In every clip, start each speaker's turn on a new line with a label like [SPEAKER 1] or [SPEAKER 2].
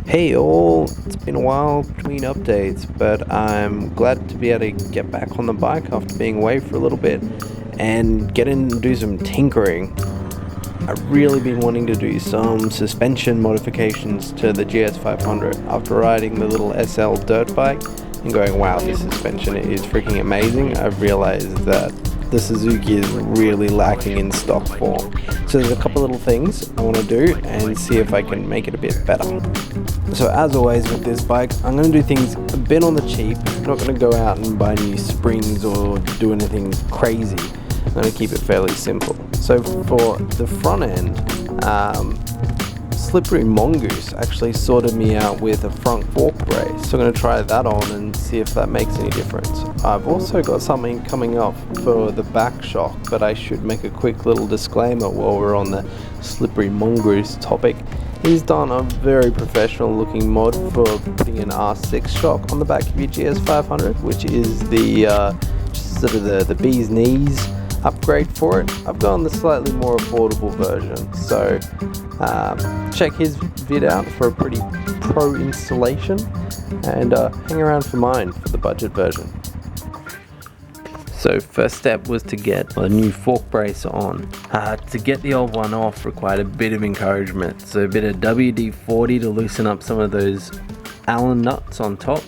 [SPEAKER 1] Hey all, it's been a while between updates, but I'm glad to be able to get back on the bike after being away for a little bit and get in and do some tinkering. I've really been wanting to do some suspension modifications to the GS500 after riding the little SL dirt bike and going, wow, this suspension is freaking amazing. I've realized that the Suzuki is really lacking in stock form. So there's a couple little things I want to do and see if I can make it a bit better. So as always with this bike, I'm going to do things a bit on the cheap. I'm not going to go out and buy new springs or do anything crazy. I'm going to keep it fairly simple. So for the front end, Slippery Mongoose actually sorted me out with a front fork brace. So I'm going to try that on and see if that makes any difference. I've also got something coming up for the back shock, but I should make a quick little disclaimer while we're on the Slippery Mongoose topic. He's done a very professional looking mod for putting an R6 shock on the back of your GS500, which is the sort of the bee's knees upgrade for it. I've gone the slightly more affordable version, so check his vid out for a pretty pro installation and hang around for mine for the budget version. So first step was to get a new fork brace on. To get the old one off required a bit of encouragement, so a bit of WD-40 to loosen up some of those Allen nuts on top.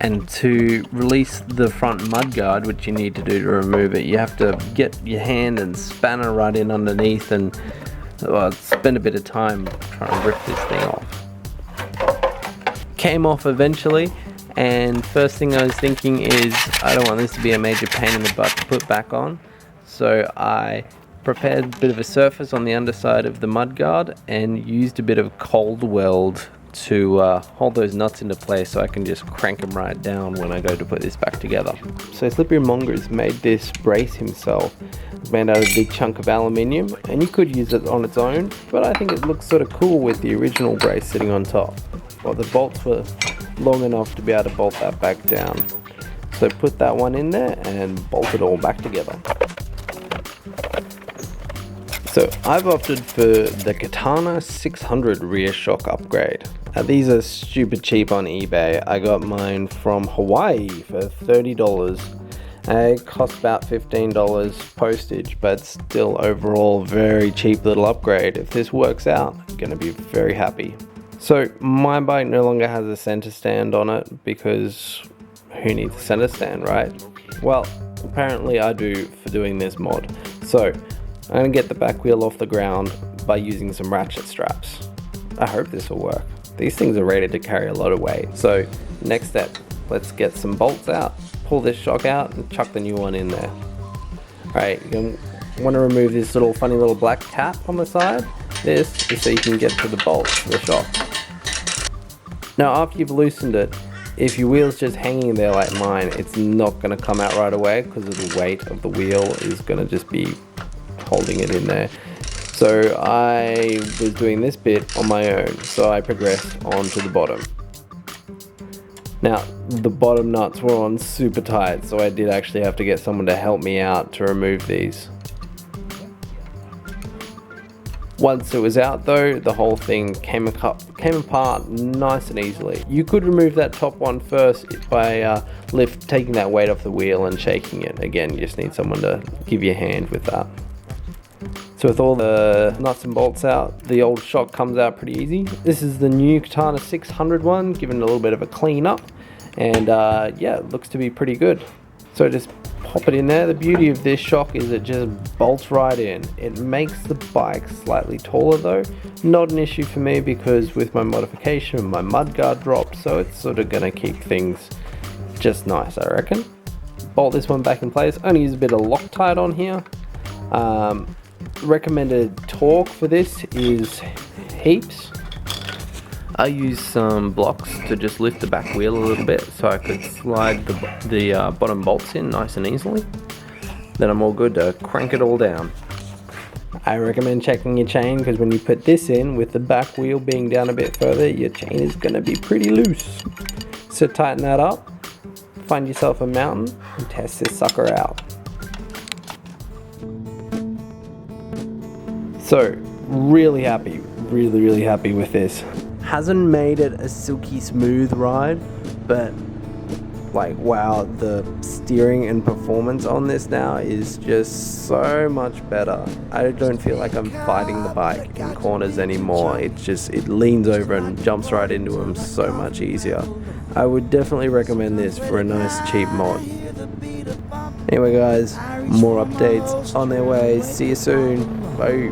[SPEAKER 1] And to release the front mudguard, which you need to do to remove it, you have to get your hand and spanner right in underneath and spend a bit of time trying to rip this thing off. Came off eventually, and first thing I was thinking is I don't want this to be a major pain in the butt to put back on. So I prepared a bit of a surface on the underside of the mudguard and used a bit of cold weld to hold those nuts into place so I can just crank them right down when I go to put this back together. So Slippery Mongoose made this brace himself. It's made out of a big chunk of aluminium, and you could use it on its own, but I think it looks sort of cool with the original brace sitting on top. Well, the bolts were long enough to be able to bolt that back down. So put that one in there and bolt it all back together. So I've opted for the Katana 600 rear shock upgrade. These are stupid cheap on eBay. I got mine from Hawaii for $30. It cost about $15 postage, but still overall very cheap little upgrade. If this works out, I'm gonna be very happy. So my bike no longer has a center stand on it because who needs a center stand, right? Well, apparently I do for doing this mod. So I'm gonna get the back wheel off the ground by using some ratchet straps. I hope this will work. These things are rated to carry a lot of weight. So next step, let's get some bolts out, pull this shock out and chuck the new one in there. Alright, you're gonna want to remove this little funny little black cap on the side. This is so you can get to the bolt for the shock. Now after you've loosened it, if your wheel's just hanging there like mine, it's not going to come out right away because of the weight of the wheel is going to just be holding it in there. So I was doing this bit on my own, so I progressed onto the bottom. Now the bottom nuts were on super tight, so I did actually have to get someone to help me out to remove these. Once it was out though, the whole thing came apart nice and easily. You could remove that top one first by taking that weight off the wheel and shaking it. Again, you just need someone to give you a hand with that. So with all the nuts and bolts out, the old shock comes out pretty easy. This is the new Katana 600 one, given a little bit of a clean up, and yeah, it looks to be pretty good. So just pop it in there. The beauty of this shock is it just bolts right in. It makes the bike slightly taller though. Not an issue for me because with my modification, my mudguard dropped, so it's sort of gonna keep things just nice, I reckon. Bolt this one back in place. Only use a bit of Loctite on here. Recommended torque for this is heaps. I used some blocks to just lift the back wheel a little bit so I could slide the bottom bolts in nice and easily. Then I'm all good to crank it all down. I recommend checking your chain because when you put this in with the back wheel being down a bit further, your chain is going to be pretty loose. So tighten that up, find yourself a mountain and test this sucker out. So really happy, really happy with this. Hasn't made it a silky smooth ride, but like wow, the steering and performance on this now is just so much better. I don't feel like I'm fighting the bike in corners anymore. It leans over and jumps right into them so much easier. I would definitely recommend this for a nice cheap mod. Anyway guys, more updates on their way. See you soon. Bye.